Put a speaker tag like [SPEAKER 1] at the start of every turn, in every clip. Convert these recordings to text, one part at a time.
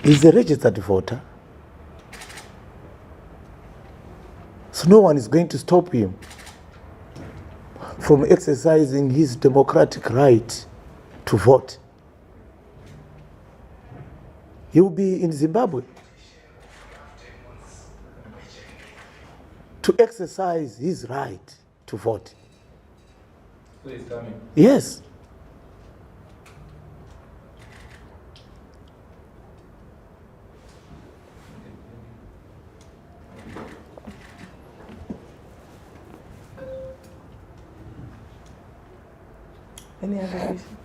[SPEAKER 1] He's a registered voter. So no one is going to stop him from exercising his democratic right to vote. He will be in Zimbabwe to exercise his right to vote.
[SPEAKER 2] So he's coming?
[SPEAKER 1] Yes.
[SPEAKER 3] Any other question?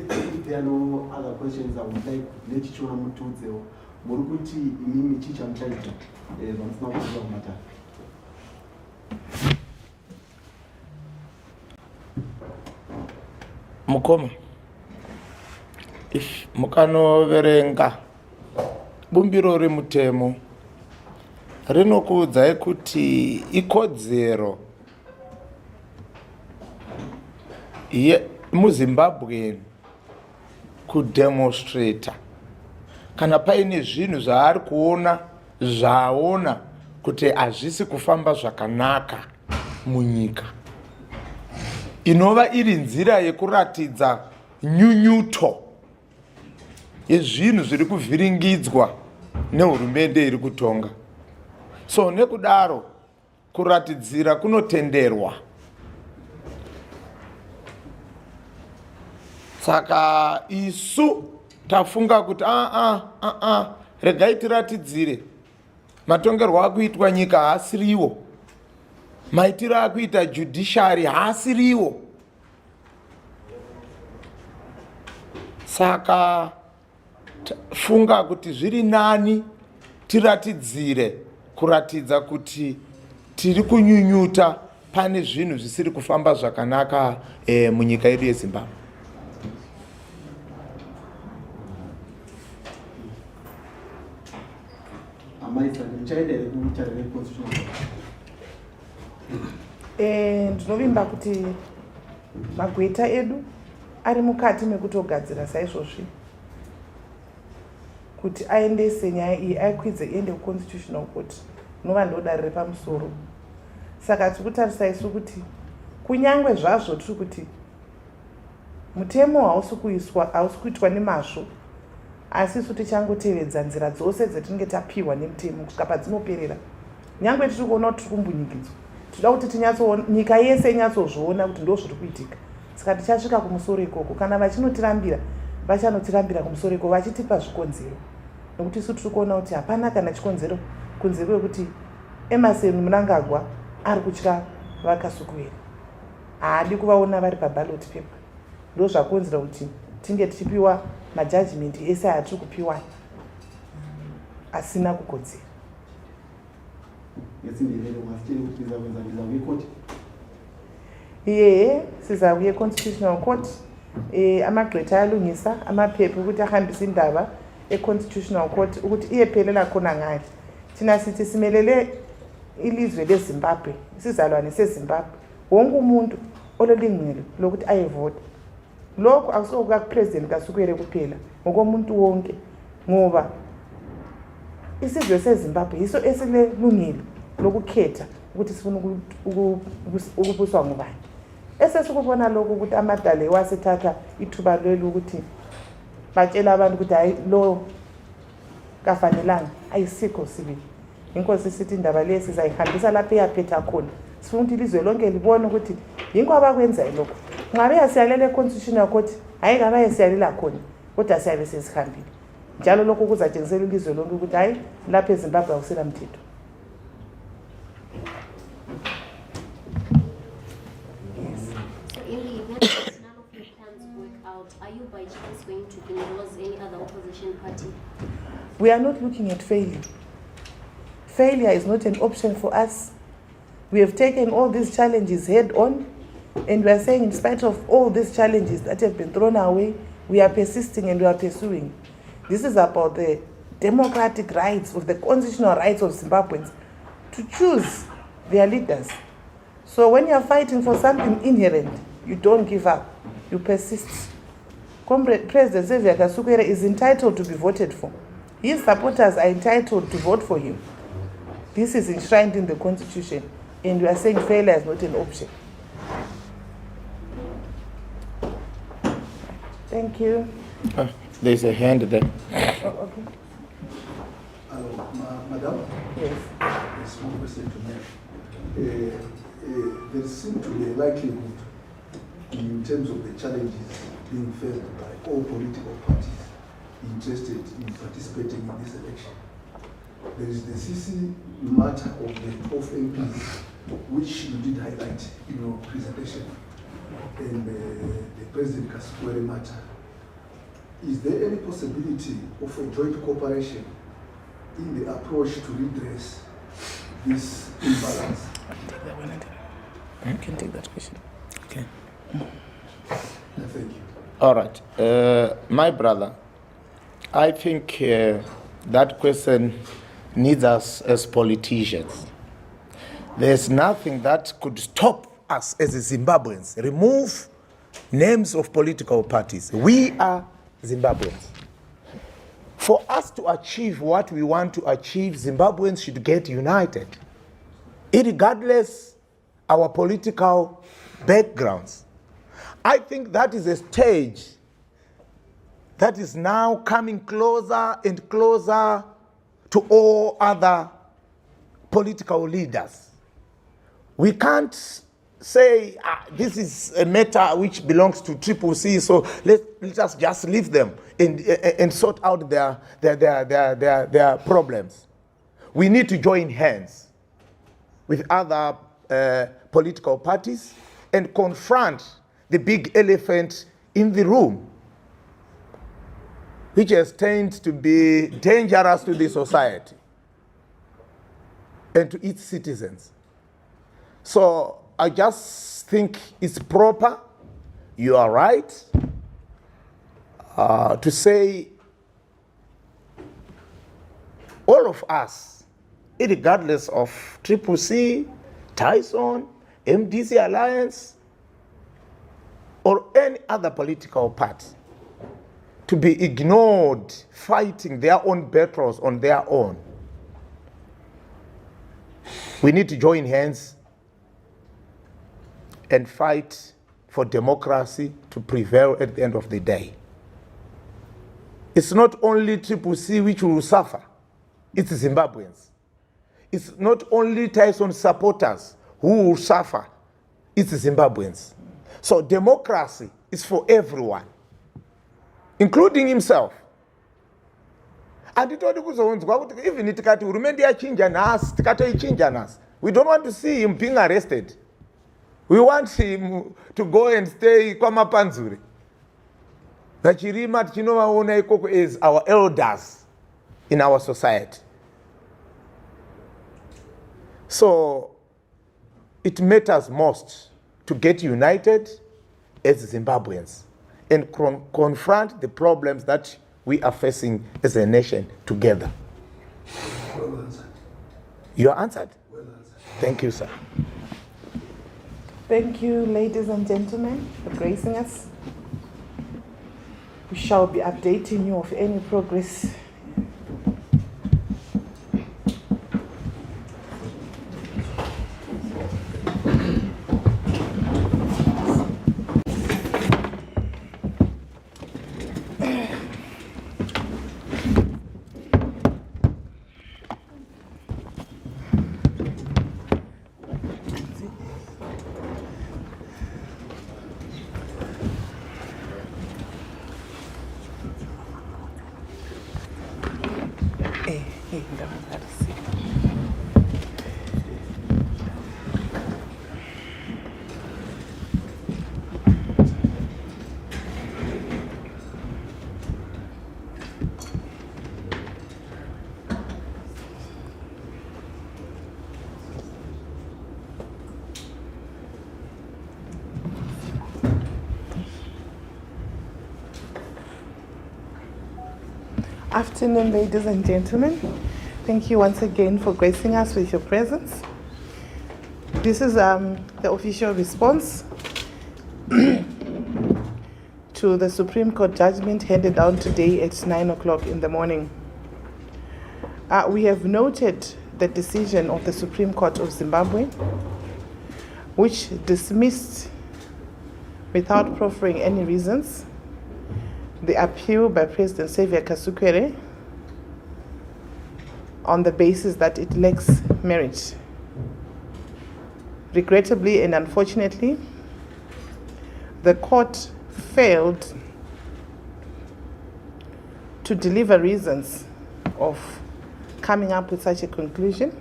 [SPEAKER 4] If there are no other questions, I would like let you know Mutuzeo. Murukuti imimi chicha mchaita. Vamsina kuziwa matatu.
[SPEAKER 1] Mukoma. Mukanoverenga bumbiro remutemo rinokuudzai kuti ikodzero muZimbabwe kudemonstrata kana paine zvinhu zvaari kuona zvaona kuti hazvisi kufamba zvakanaka munyika, inova iri nzira yekuratidza nyunyuto yezvinhu zviri kuvhiringidzwa nehurumende iri kutonga. So nekudaro kuratidzira kunotenderwa. Saka isu tafunga kuti regai tiratidzire matongerwo akuitwa nyika haasiriwo, maitiro akuita judiciary haasiriwo. Saka funga kuti zviri nani tiratidzire kuratidza kuti tiri kunyunyuta pane zvinhu zvisiri kufamba zvakanaka munyika yedu yeZimbabwe.
[SPEAKER 3] Ndinovimba kuti magweta edu ari mukati mekutogadzira saizvozvi kuti aendese nyaya iyi aikwidze iende kuconstitutional court nova ndodare repamusoro. Saka tiri kutarisa isu kuti kunyangwe zvazvo tiri kuti mutemo hausi kuitwa nemazvo, asi isu tichangotevedza nzira dzose dzatinenge tapiwa nemutemo kusvika padzinoperera. Nyangwe tiri kuona kuti tiri kumbunyikidzwa, tinoda kuti nyika yese inyatsozviona kuti ndo zviri kuitika. Saka tichasvika kumusoro ikoko, kana vachinotirambira vachanotirambira kumusoro ikoko vachitipa zvikonzero, nokuti isu tiri kuona kuti hapana kana chikonzero kunze kwekuti Emerson Mnangagwa ari kutya vaKasukuwere, haadi kuvaona vari paballot paper. Ndo zvakonzera kuti tinge tichipiwa majudgment ese atiri kupiwa asina kukodzera. Siza kuye constitutional court, amagqwetha ayalungisa amaphepha ukuthi ahambise indaba e-constitutional court ukuthi iyephelela khona ngaphi. Thina sithi simelele ilizwe leZimbabwe, isizalwane seZimbabwe, wonke umuntu olelungelo lokuthi ayevota. Lokho akusokuka kupresident Kasukuwere kuphela, ngokomuntu wonke, ngoba isizwe seZimbabwe yiso esilelungelo lokukhetha ukuthi sifuna ukubuswa ngubani. Esesikubona lokho ukuthi amadale wasethatha ithuba lelo ukuthi batshela abantu ukuthi hayi lo kafanelanga, ayisikho sibili. Inkosi sithi indaba le sizayihambisa lapho eyaphetha khona. Sifuna ukuthi ilizwe lonke libone ukuthi yinko abakwenzayo lokho. Ngabe yasiyalela e-constitutional court, hayi ngabe yasiyalela khona, kodwa siyabe sesihambile. Njalo lokho kuzatshengisela ilizwe lonke ukuthi hayi lapha eZimbabwe akusela mthetho.
[SPEAKER 5] Are you by chance going to endorse any other opposition party?
[SPEAKER 3] We are not looking at failure. Failure is not an option for us. We have taken all these challenges head on, and we are saying in spite of all these challenges that have been thrown our way, we are persisting and we are pursuing. This is about the democratic rights of the constitutional rights of Zimbabweans to choose their leaders. So when you are fighting for something inherent, you don't give up, you persist. President Kasukuwere is entitled to be voted for. His supporters are entitled to vote for him. This is enshrined in the Constitution, and we are saying failure is not an option. Thank you.
[SPEAKER 6] There's a hand there.
[SPEAKER 3] Oh, okay.
[SPEAKER 4] Madam?
[SPEAKER 3] Yes.
[SPEAKER 4] There's one question to make. There seems to be a likelihood in terms of the challenges being faced by all political parties interested in participating in this election. There is the CC matter of the MPs, which you did highlight in your presentation, and the President Kasukuwere matter. Is there any possibility of a joint cooperation in the approach to redress this imbalance?
[SPEAKER 3] Take that one. You can take that question.
[SPEAKER 6] Okay.
[SPEAKER 4] Thank you.
[SPEAKER 6] All right. My brother, I think that question needs us as politicians. There's nothing that could stop us as Zimbabweans. Remove names of political parties. We are Zimbabweans. For us to achieve what we want to achieve, Zimbabweans should get united, irregardless our political backgrounds. I think that is a stage that is now coming closer and closer to all other political leaders. We can't say this is a matter which belongs to CCC, so let us just leave them and sort out their problems. We need to join hands with other political parties and confront the big elephant in the room, which has tended to be dangerous to the society and to its citizens. So I just think it's proper, you are right, to say all of us, regardless of CCC, Tyson, MDC Alliance, or any other political party, to be ignored fighting their own battles on their own. We need to join hands and fight for democracy to prevail at the end of the day. It's not only CCC which will suffer, it's Zimbabweans. It's not only Tyson supporters who will suffer, it's Zimbabweans. So democracy is for everyone, including himself. And even tikati hurumende yachinja nhasi, tikatoichinja nhasi, we don't want to see him being arrested. We want him to go and stay kwamapanzuri. Vachirima tichinovaona ikoko as our elders in our society. So it matters most to get united as Zimbabweans and confront the problems that we are facing as a nation together.
[SPEAKER 4] Well answered.
[SPEAKER 6] You are answered?
[SPEAKER 4] Well answered.
[SPEAKER 6] Thank you, sir.
[SPEAKER 3] Thank you, ladies and gentlemen, for gracing us. We shall be updating you of any progress. Afternoon, ladies and gentlemen. Thank you once again for gracing us with your presence. This is the official response to the Supreme Court judgment handed down today at 9 o'clock in the morning. We have noted the decision of the Supreme Court of Zimbabwe, which dismissed, without proffering any reasons, the appeal by President Xavier Kasukuwere on the basis that it lacks merit. Regrettably and unfortunately, the court failed to deliver reasons of coming up with such a conclusion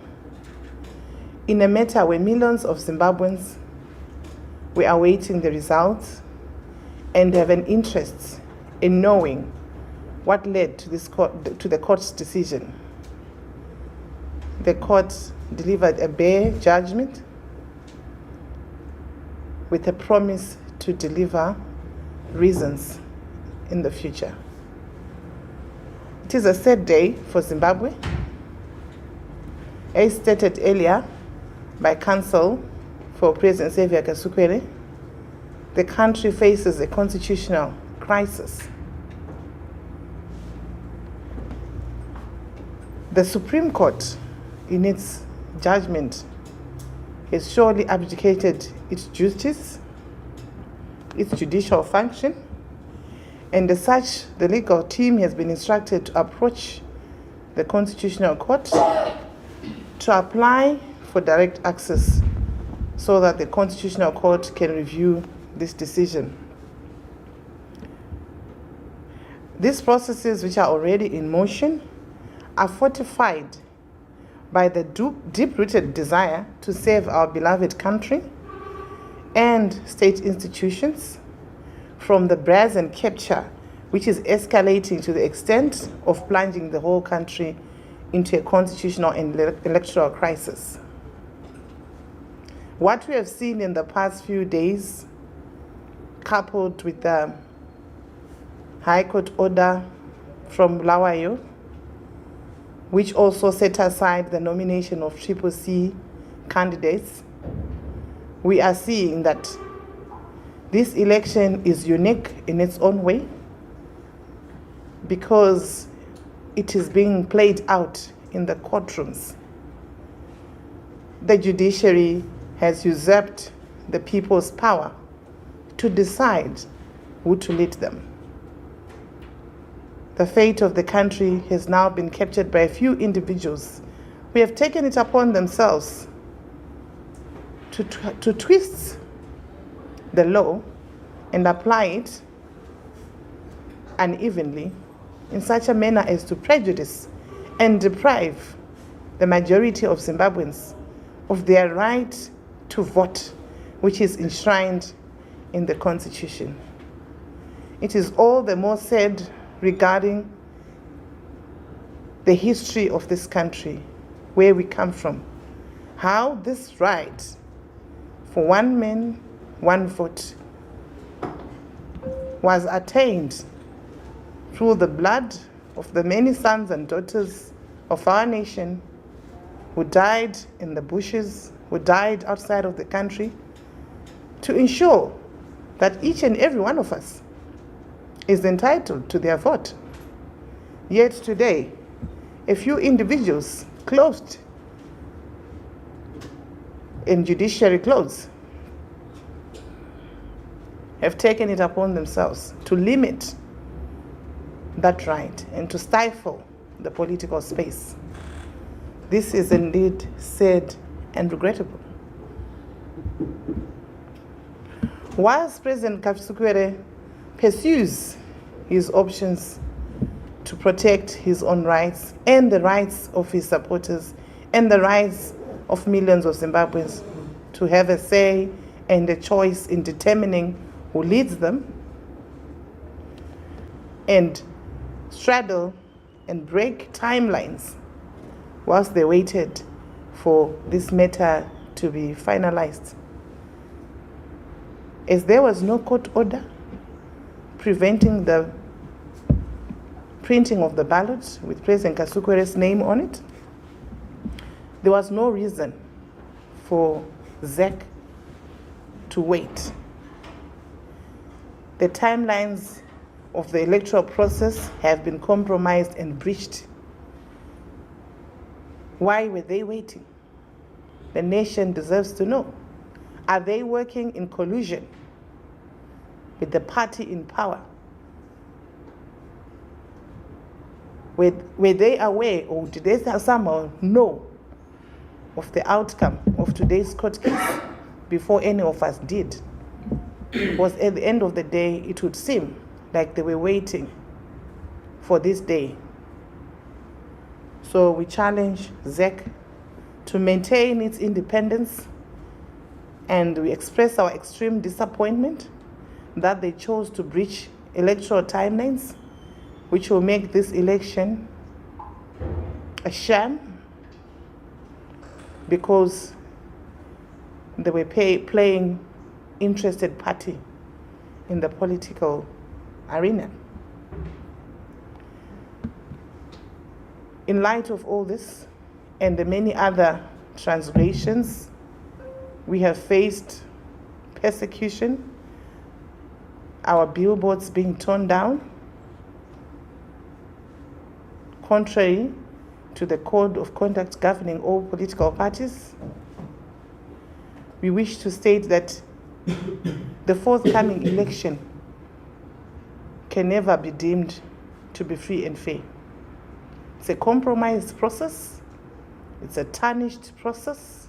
[SPEAKER 3] in a matter where millions of Zimbabweans were awaiting the results and have an interest in knowing what led to the court's decision. The court delivered a bare judgment with a promise to deliver reasons in the future. It is a sad day for Zimbabwe. As stated earlier by counsel for President Xavier Kasukuwere, the country faces a constitutional crisis. The Supreme Court, in its judgment, has surely abdicated its duties, its judicial function, and as such, the legal team has been instructed to approach the Constitutional Court to apply for direct access so that the Constitutional Court can review this decision. These processes, which are already in motion, are fortified by the deep-rooted desire to save our beloved country and state institutions from the brazen capture which is escalating to the extent of plunging the whole country into a constitutional and electoral crisis. What we have seen in the past few days, coupled with the High Court order from Lawayo, which also set aside the nomination of CCC candidates, we are seeing that this election is unique in its own way because it is being played out in the courtrooms. The judiciary has usurped the people's power to decide who to lead them. The fate of the country has now been captured by a few individuals who have taken it upon themselves to twist the law and apply it unevenly in such a manner as to prejudice and deprive the majority of Zimbabweans of their right to vote, which is enshrined in the Constitution. It is all the more sad regarding the history of this country, where we come from, how this right for one man, one vote was attained through the blood of the many sons and daughters of our nation who died in the bushes, who died outside of the country, to ensure that each and every one of us is entitled to their vote. Yet today, a few individuals closed in judiciary clothes have taken it upon themselves to limit that right and to stifle the political space. This is indeed sad and regrettable. Whilst President Kasukuwere pursues his options to protect his own rights and the rights of his supporters and the rights of millions of Zimbabweans to have a say and a choice in determining who leads them, and straddle and break timelines whilst they waited for this matter to be finalized. As there was no court order preventing the printing of the ballot with President Kasukuwere's name on it, there was no reason for ZEC to wait. The timelines of the electoral process have been compromised and breached. Why were they waiting? The nation deserves to know. Are they working in collusion with the party in power? Were they aware, or did they somehow know of the outcome of today's court case before any of us did? Because at the end of the day, it would seem like they were waiting for this day. So we challenge ZEC to maintain its independence, and we express our extreme disappointment that they chose to breach electoral timelines, which will make this election a sham, because they were playing interested party in the political arena. In light of all this and the many other transgressions, we have faced persecution, our billboards being torn down, contrary to the code of conduct governing all political parties. We wish to state that the forthcoming election can never be deemed to be free and fair. It's a compromised process. It's a tarnished process.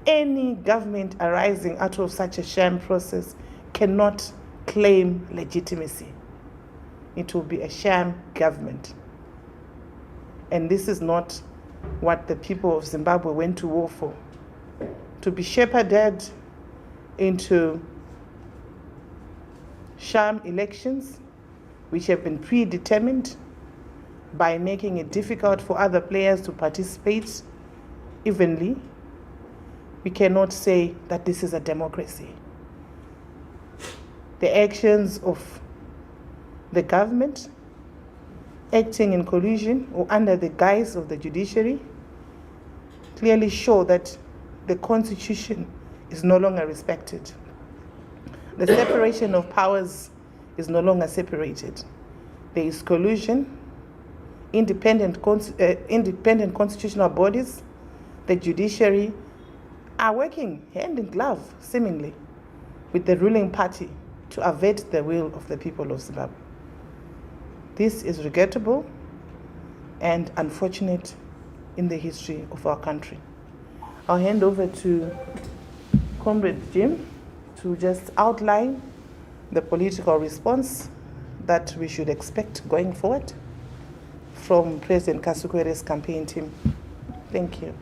[SPEAKER 3] Any government arising out of such a sham process cannot claim legitimacy. It will be a sham government. And this is not what the people of Zimbabwe went to war for. To be shepherded into sham elections, which have been predetermined by making it difficult for other players to participate evenly, we cannot say that this is a democracy. The actions of the government acting in collusion or under the guise of the judiciary clearly show that the Constitution is no longer respected. The separation of powers is no longer separated. There is collusion. Independent constitutional bodies, the judiciary, are working hand in glove, seemingly, with the ruling party to avert the will of the people of Zimbabwe. This is regrettable and unfortunate in the history of our country. I'll hand over to Comrade Jim to just outline the political response that we should expect going forward from President Kasukuwere's campaign team. Thank you.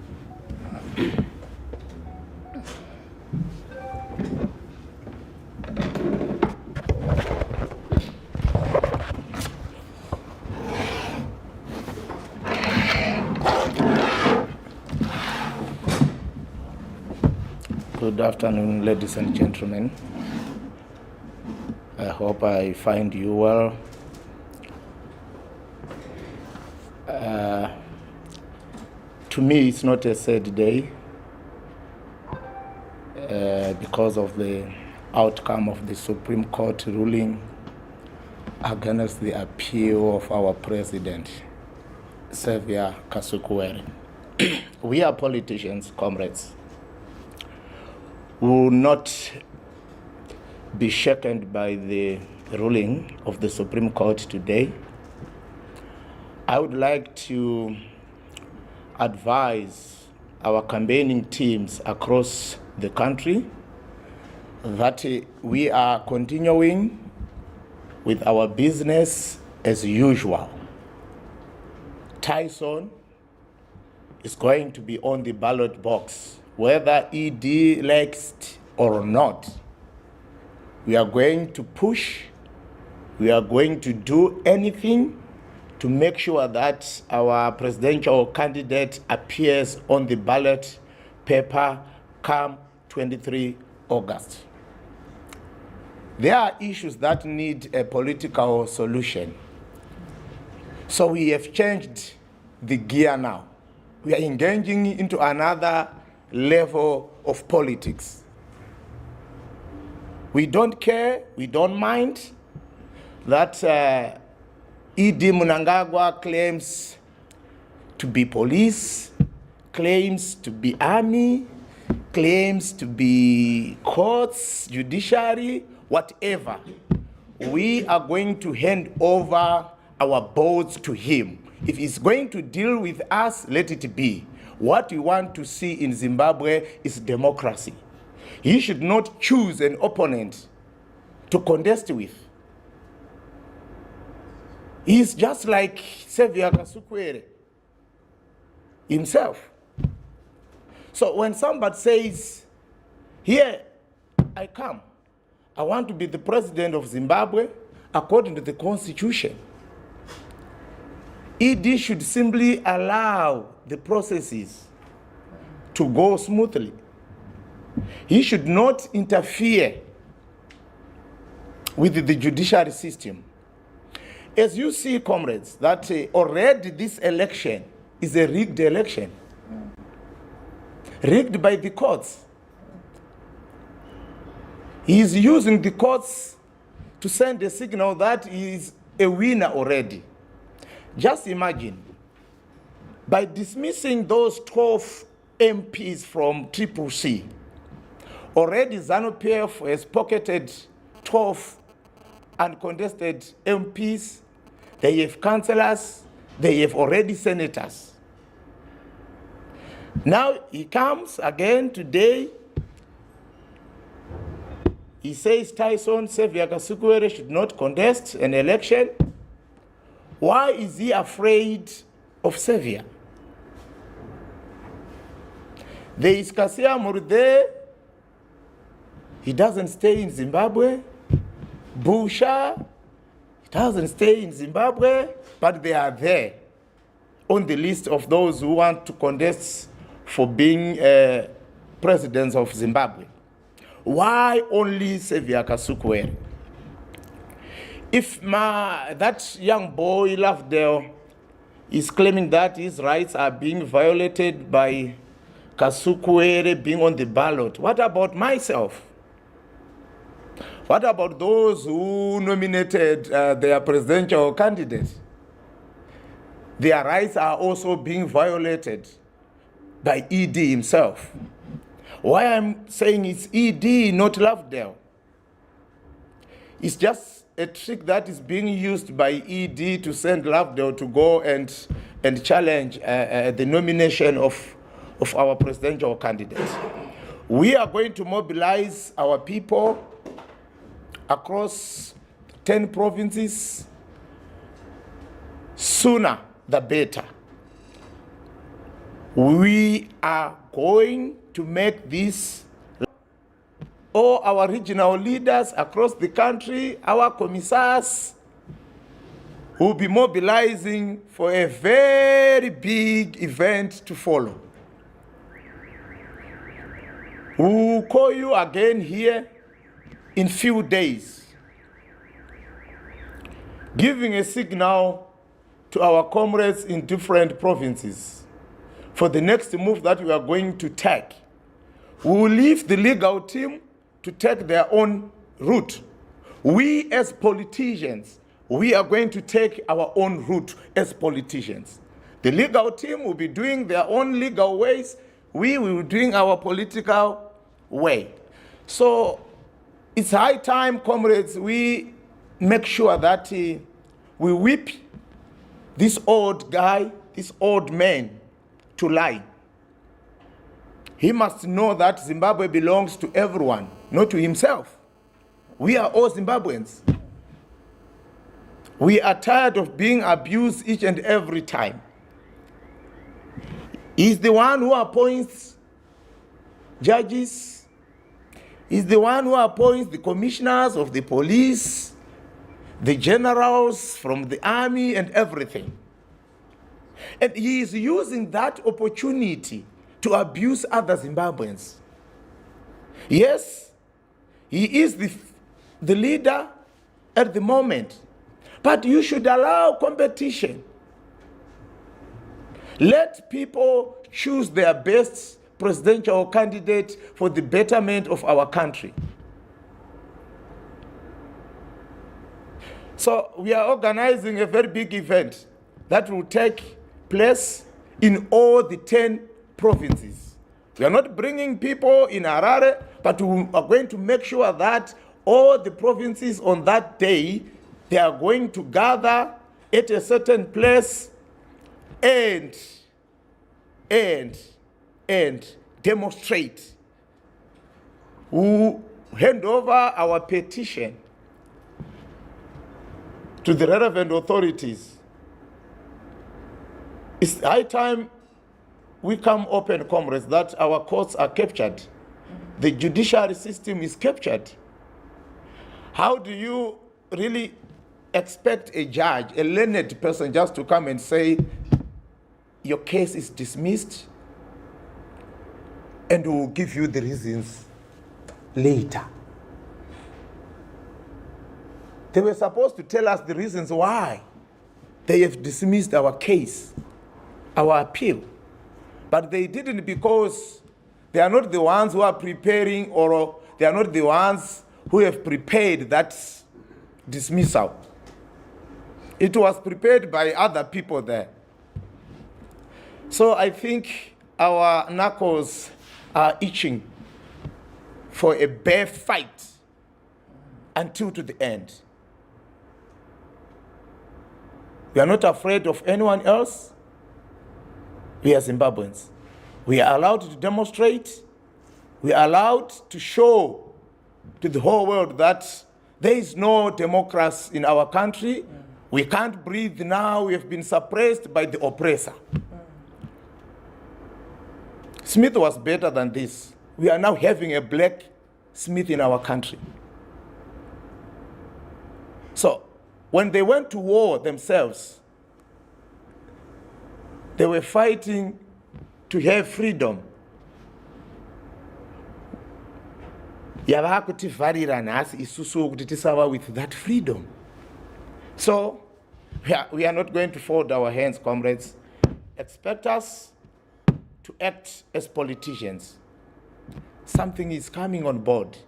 [SPEAKER 6] Good afternoon, ladies and gentlemen. I hope I find you well. To me, it's not a sad day because of the outcome of the Supreme Court ruling against the appeal of our president, Xavier Kasukuwere. We are politicians, comrades. We will not be shaken by the ruling of the Supreme Court today. I would like to advise our campaigning teams across the country that we are continuing with our business as usual. Tyson is going to be on the ballot box, whether ED likes it or not. We are going to push, we are going to do anything to make sure that our presidential candidate appears on the ballot paper come 23 August. There are issues that need a political solution. So we have changed the gear now. We are engaging into another level of politics. We don't care, we don't mind that ED Mnangagwa claims to be police, claims to be army, claims to be courts, judiciary, whatever. We are going to hand over our boards to him. If he's going to deal with us, let it be. What we want to see in Zimbabwe is democracy. He should not choose an opponent to contest with. He's just like Xavier Kasukuwere himself. So when somebody says, here I come, I want to be the president of Zimbabwe according to the constitution, ED should simply allow the processes to go smoothly. He should not interfere with the judiciary system. As you see, comrades, that already this election is a rigged election. Rigged by the courts. He is using the courts to send a signal that he is a winner already. Just imagine, by dismissing those 12 MPs from CCC, already ZANU-PF has pocketed 12 uncontested MPs, they have councillors, they have already senators. Now he comes again today, he says Tyson Xavier Kasukuwere should not contest an election. Why is he afraid of Xavier? There is Kasia Murde, he doesn't stay in Zimbabwe. Busha, he doesn't stay in Zimbabwe, but they are there on the list of those who want to contest for being presidents of Zimbabwe. Why only Xavier Kasukuwere? If that young boy Lovedale is claiming that his rights are being violated by Kasukuwere being on the ballot, what about myself? What about those who nominated their presidential candidate? Their rights are also being violated by ED himself. Why I'm saying it's ED, not Lovedale? It's just a trick that is being used by ED to send Lovedale to go and challenge the nomination of our presidential candidate. We are going to mobilize our people across 10 provinces, sooner the better. We are going to make this, all our regional leaders across the country, our commissars, will be mobilizing for a very big event to follow. We will call you again here in few days, giving a signal to our comrades in different provinces for the next move that we are going to take. We will leave the legal team to take their own route. We as politicians, we are going to take our own route as politicians. The legal team will be doing their own legal ways. We will be doing our political way. So it's high time, comrades, we make sure that we whip this old guy, this old man, to lie. He must know that Zimbabwe belongs to everyone, not to himself. We are all Zimbabweans. We are tired of being abused each and every time. He's the one who appoints judges. He's the one who appoints the commissioners of the police, the generals from the army and everything. And he is using that opportunity to abuse other Zimbabweans. Yes, he is the leader at the moment, but you should allow competition. Let people choose their best presidential candidate for the betterment of our country. So we are organizing a very big event that will take place in all the 10 provinces. We are not bringing people in Harare, but we are going to make sure that all the provinces on that day, they are going to gather at a certain place and demonstrate. We hand over our petition to the relevant authorities. It's high time we come open, comrades, that our courts are captured. The judiciary system is captured. How do you really expect a judge, a learned person, just to come and say, your case is dismissed, and we'll give you the reasons later? They were supposed to tell us the reasons why they have dismissed our case, our appeal. But they didn't, because they are not the ones who are preparing, or they are not the ones who have prepared that dismissal. It was prepared by other people there. So I think our knuckles are itching for a bare fight until to the end. We are not afraid of anyone else. We are Zimbabweans. We are allowed to demonstrate. We are allowed to show to the whole world that there is no democracy in our country. We can't breathe now. We have been suppressed by the oppressor. Smith was better than this. We are now having a black Smith in our country. So, when they went to war themselves, they were fighting to have freedom. Yavakutivharira nhasi isusu kuti tisava with that freedom. So, we are not going to fold our hands, comrades. Expect us to act as politicians. Something is coming on board.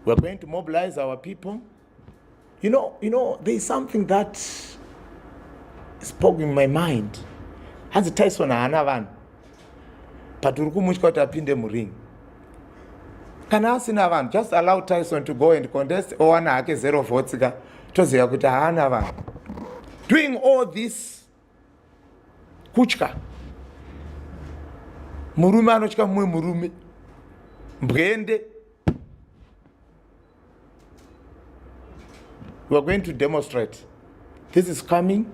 [SPEAKER 6] We're going to mobilize our people. You know, there is something that spoke in my mind. Has Tyson hana vanhu, but uri kumutya kuti apinde muring. Kana asina vanhu, just allow Tyson to go and contest, owana hake 0 votes ka, toziva kuti haana vanhu. Doing all this kutya. Murume anotya mumwe murume. Mbwende. We are going to demonstrate. This is coming.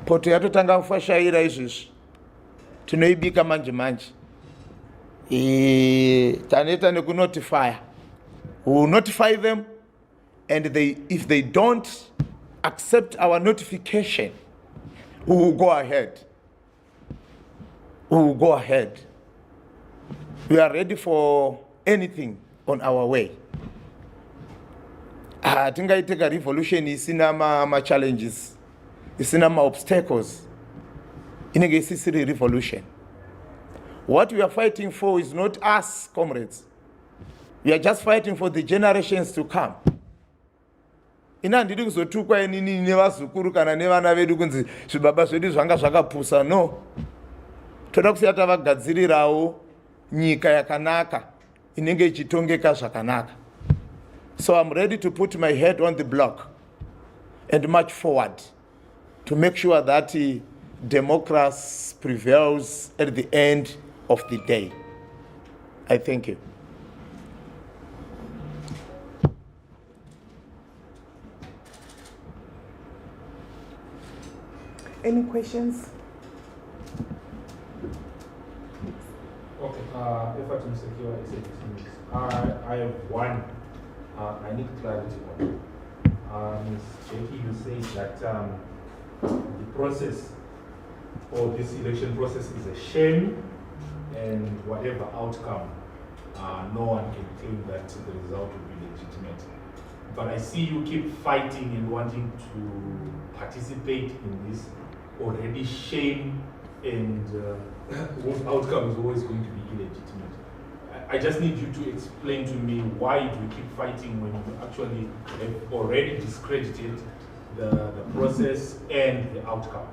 [SPEAKER 6] Poto yatotanga kufashaira izvizvi. Tinoibika manje manje. Taneta nekunotify. We will notify them, and if they don't accept our notification, we will go ahead. We will go ahead. We are ready for anything on our way. Tingaiteka revolution isina ma challenges, isina ma obstacles. Inenge isisiri revolution. What we are fighting for is not us, comrades. We are just fighting for the generations to come. Ina ndiri kuzotukwa inini nevazukuru kana nevana vedu kunzi zvibaba zvedu zvanga zvakapusa. No. Toda kusiya tavagadzirirawo nyika yakanaka inenge ichitongeka zvakanaka. So I'm ready to put my head on the block and march forward to make sure that democracy prevails at the end of the day. I thank you.
[SPEAKER 3] Any questions?
[SPEAKER 2] Okay, effort to secure I have one. I need clarity on. Ms. Jackie, you say that the process or this election process is a sham, and whatever outcome, no one can claim that the result will be legitimate. But I see you keep fighting and wanting to participate in this already shame, and whose outcome is always going to be illegitimate. I just need you to explain to me why do you keep fighting when you actually have already discredited the process and the outcome.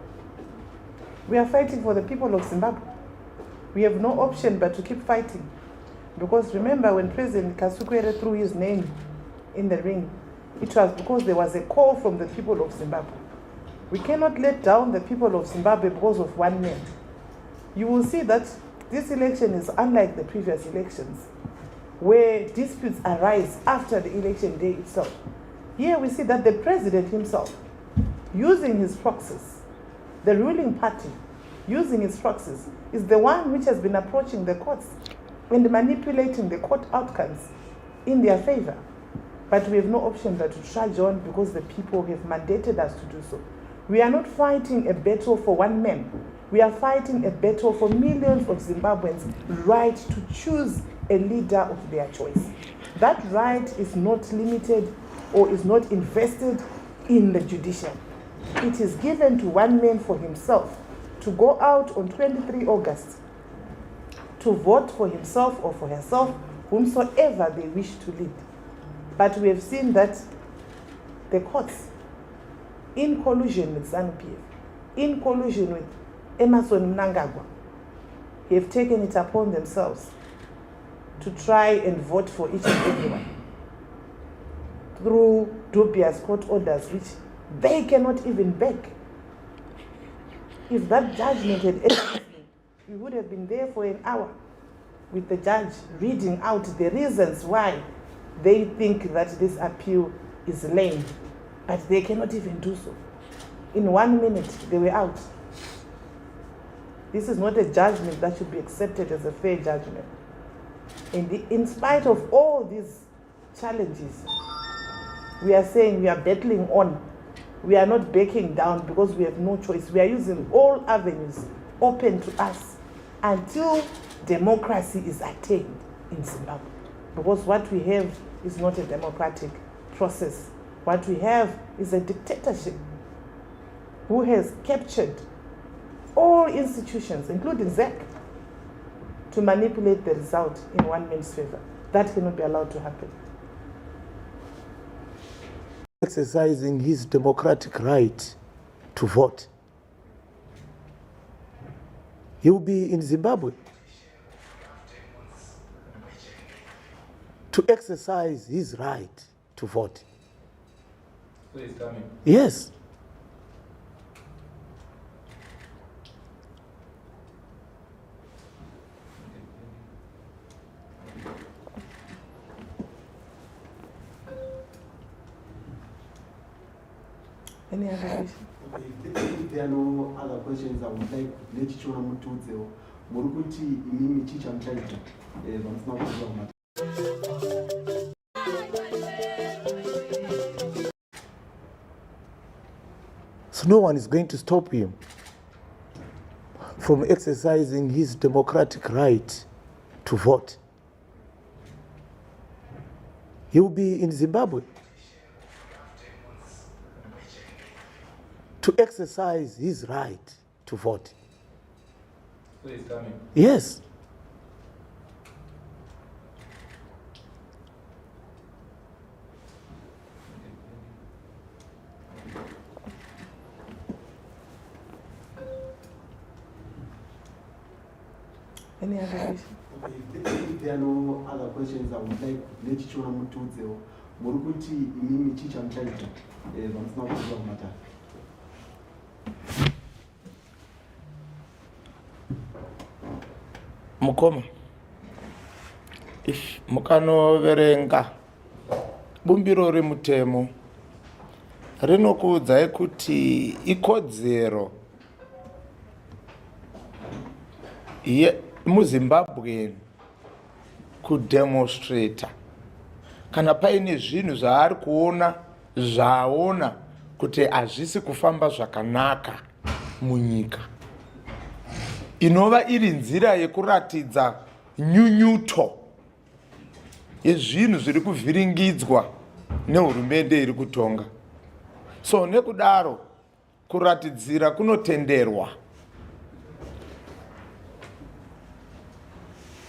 [SPEAKER 3] We are fighting for the people of Zimbabwe. We have no option but to keep fighting. Because remember, when President Kasukuwere threw his name in the ring, it was because there was a call from the people of Zimbabwe. We cannot let down the people of Zimbabwe because of one man. You will see that this election is unlike the previous elections, where disputes arise after the election day itself. Here we see that the president himself, using his proxies, the ruling party, using its proxies, is the one which has been approaching the courts and manipulating the court outcomes in their favor. But we have no option but to trudge on because the people have mandated us to do so. We are not fighting a battle for one man. We are fighting a battle for millions of Zimbabweans' right to choose a leader of their choice. That right is not limited or is not invested in the judiciary. It is given to one man for himself to go out on 23 August to vote for himself or for herself, whomsoever they wish to lead. But we have seen that the courts, in collusion with ZANU-PF, in collusion with Emerson Mnangagwa, have taken it upon themselves to try and vote for each and everyone through dubious court orders which they cannot even back. If that judgment had existed, we would have been there for an hour with the judge reading out the reasons why they think that this appeal is lame, but they cannot even do so. In 1 minute, they were out. This is not a judgment that should be accepted as a fair judgment. And in spite of all these challenges, we are saying we are battling on. We are not backing down because we have no choice. We are using all avenues open to us until democracy is attained in Zimbabwe. Because what we have is not a democratic process. What we have is a dictatorship who has captured all institutions, including ZEC, to manipulate the result in one man's favor. That cannot be allowed to happen.
[SPEAKER 1] Exercising his democratic right to vote. He will be in Zimbabwe to exercise his right to vote.
[SPEAKER 2] So he's coming.
[SPEAKER 1] Yes.
[SPEAKER 3] Any other question?
[SPEAKER 7] If there are no other questions, I would like let you know mutudzewo. Murukuti imimi chicha mchaita. Vamusina kuziva kumata.
[SPEAKER 1] So no one is going to stop him from exercising his democratic right to vote. He will be in Zimbabwe to exercise his right to vote.
[SPEAKER 2] So he's coming.
[SPEAKER 1] Yes.
[SPEAKER 3] Any other question?
[SPEAKER 7] If there are no other questions, I would like let you know mutudzewo. Murukuti imimi chicha mchaita. Vamusina kuziva kumata.
[SPEAKER 6] Mukoma, if mukanoverenga bumbiro remutemo rinokuudzai kuti ikodzero muzimbabwe kudemonstrata kana paine zvinhu zvaari kuona zvaona kuti hazvisi kufamba zvakanaka munyika, inova iri nzira yekuratidza nyunyuto yezvinhu zviri kuvhiringidzwa nehurumende iri kutonga. So nekudaro kuratidzira kunotenderwa.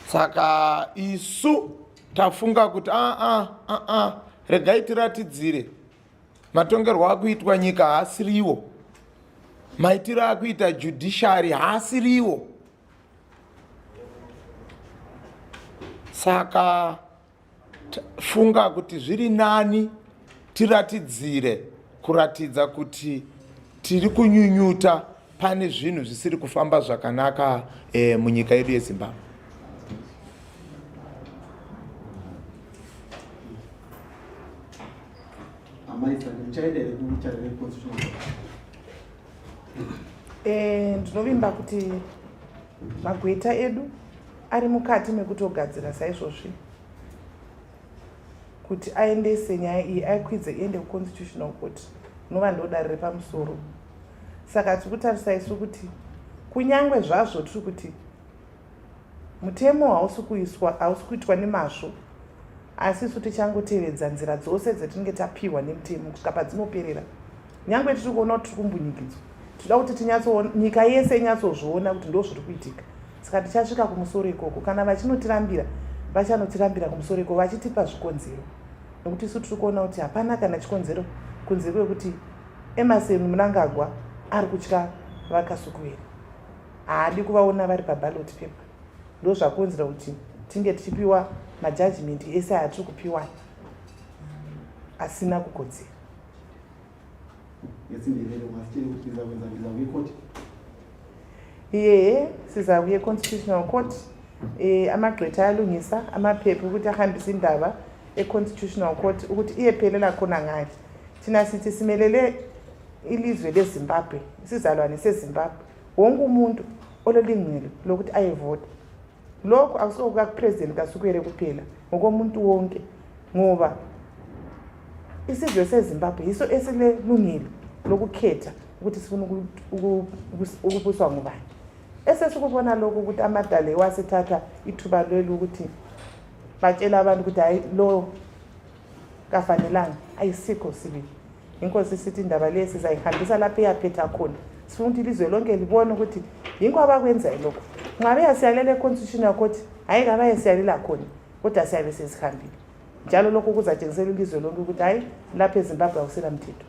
[SPEAKER 6] Saka isu tafunga kuti regai tiratidzire matongerwo akuitwa nyika haasiriwo. maitiro akuita judiciary haasiriwo. Saka funga kuti zviri nani tiratidzire kuratidza kuti tiri kunyunyuta pane zvinhu zvisiri kufamba zvakanaka munyika yedu yeZimbabwe.
[SPEAKER 3] Ndinovimba kuti magweta edu ari mukati mekutogadzira saizvozvi kuti aendese nyaya iyi aikwidze iende kuconstitutional court inova ndodare repamusoro. Saka tiri kutarisa isu kuti kunyangwe zvazvo tiri kuti mutemo hausi kuitwa nemazvo, asi isu tichangotevedza nzira dzose dzatinenge tapiwa nemutemo kusvika padzinoperera. Nyangwe tiri kuona kuti tiri kumbunyikidzwa, tinoda kuti nyika yese inyatsozviona kuti ndo zviri kuitika. Saka tichasvika kumusoro ikoko, kana vachinotirambira vachanotirambira kumusoro ikoko vachitipa zvikonzero, nekuti isu tiri kuona kuti hapana kana chikonzero kunze kwekuti Emerson Mnangagwa ari kutya vaKasukuwere, haadi kuvaona vari paballot paper. Ndo zvakonzera kuti tinge tichipiwa majudgment ese atiri kupiwa asina kukodzera. Sizakuye constitutional court amagqwetha alungisa amaphepha ukuthi ahambise indaba e-constitutional court ukuthi iyephelela khona ngani. Thina sithi simelele ilizwe leZimbabwe, isizalwane seZimbabwe, wonke umuntu olelungelo lokuthi ayevota. Lokho akusokuka kupresident Kasukuwere kuphela, ngokomuntu wonke, ngoba isizwe seZimbabwe yiso esilelungelo lokukhetha ukuthi sifuna ukubuswa ngubani. Esesikubona lokho ukuthi amadale wasithatha ithuba lelo ukuthi batshela abantu ukuthi hayi lo kafanelanga, ayisikho sibili. Inkosi sithi indaba le sizayihambisa lapho eyaphetha khona. Sifuna ukuthi ilizwe lonke libone ukuthi yinko abakwenzayo lokho. Ngabe yasiyalela e-constitutional court, hayi ngabe yasiyalela khona, kodwa siyabe sesihambile. Njalo lokho kuzatshengisela ilizwe lonke ukuthi hayi lapha eZimbabwe akusela mthetho.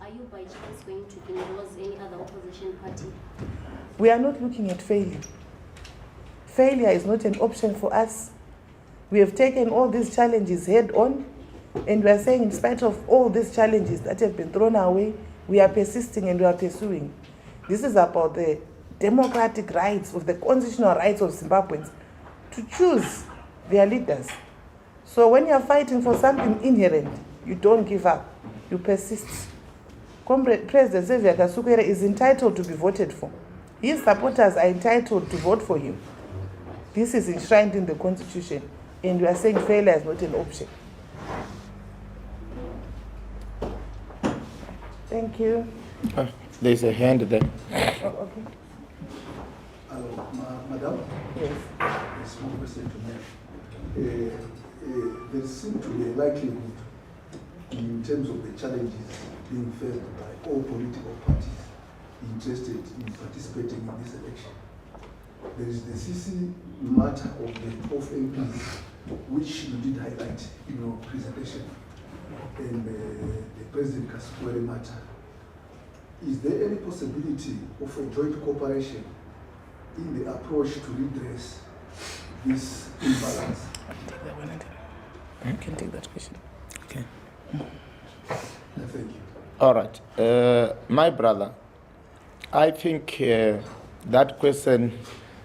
[SPEAKER 5] Are you by chance going to endorse any other opposition party?
[SPEAKER 3] We are not looking at failure. Failure is not an option for us. We have taken all these challenges head on, and we are saying in spite of all these challenges that have been thrown our way, we are persisting and we are pursuing. This is about the democratic rights of the constitutional rights of Zimbabweans to choose their leaders. So when you are fighting for something inherent, you don't give up, you persist. President Xavier Kasukuwere is entitled to be voted for. His supporters are entitled to vote for him. This is enshrined in the Constitution, and we are saying failure is not an option. Thank you.
[SPEAKER 6] There's a hand there.
[SPEAKER 3] Oh, okay.
[SPEAKER 4] Madam?
[SPEAKER 3] Yes.
[SPEAKER 4] A small question to me. There seems to be a likelihood in terms of the challenges being faced by all political parties interested in participating in this election. There is the CC matter of MPs, which you did highlight in your presentation, and the President Kasukuwere matter. Is there any possibility of a joint cooperation in the approach to redress this imbalance?
[SPEAKER 3] You can take that question.
[SPEAKER 6] Okay.
[SPEAKER 4] Thank you.
[SPEAKER 6] All right. My brother, I think that question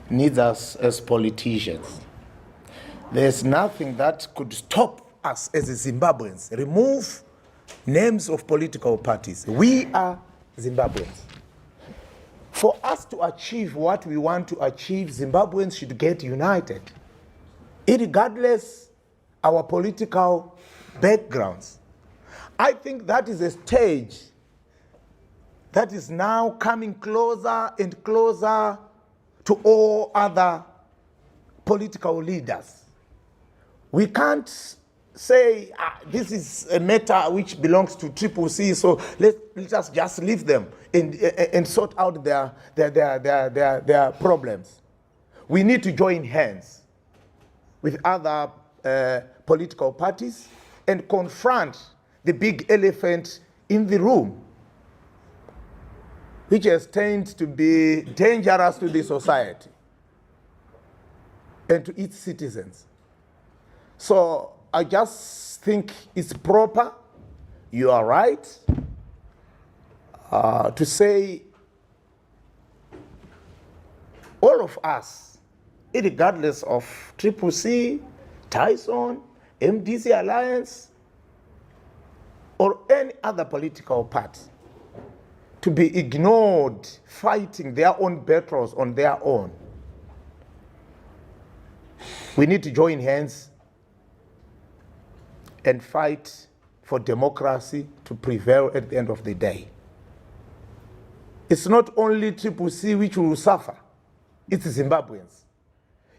[SPEAKER 6] needs us as politicians. There's nothing that could stop us as Zimbabweans. Remove names of political parties. We are Zimbabweans. For us to achieve what we want to achieve, Zimbabweans should get united, irregardless our political backgrounds. I think that is a stage that is now coming closer and closer to all other political leaders. We can't say this is a matter which belongs to Triple C, so let us just leave them and sort out their problems. We need to join hands with other political parties and confront the big elephant in the room, which has tended to be dangerous to the society and to its citizens. So I just think it's proper, you are right, to say all of us, regardless of CCC, Tyson, MDC Alliance, or any other political party, to be ignored fighting their own battles on their own. We need to join hands and fight for democracy to prevail at the end of the day. It's not only CCC which will suffer, it's Zimbabweans.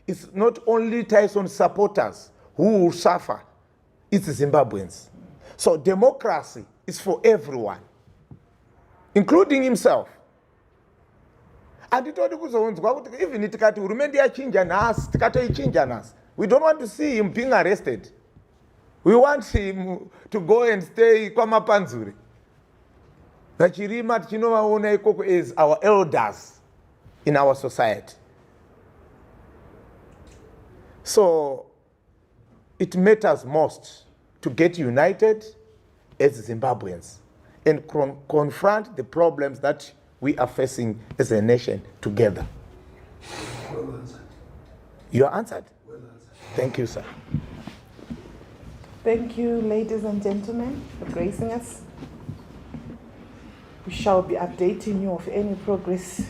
[SPEAKER 6] It's not only Tyson supporters who will suffer, it's Zimbabweans. So democracy is for everyone, including himself. Anditodi kuzonzwa kuti even tikati hurumende yachinja nhasi, tikatoichinja nhasi, we don't want to see him being arrested. We want him to go and stay kwamapanzuri. Vachirima tichinovaona ikoko as our elders in our society. So it matters most to get united as Zimbabweans and confront the problems that we are facing as a nation together.
[SPEAKER 4] Well answered.
[SPEAKER 6] You are answered?
[SPEAKER 4] Well answered.
[SPEAKER 6] Thank you, sir.
[SPEAKER 3] Thank you, ladies and gentlemen, for gracing us. We shall be updating you of any progress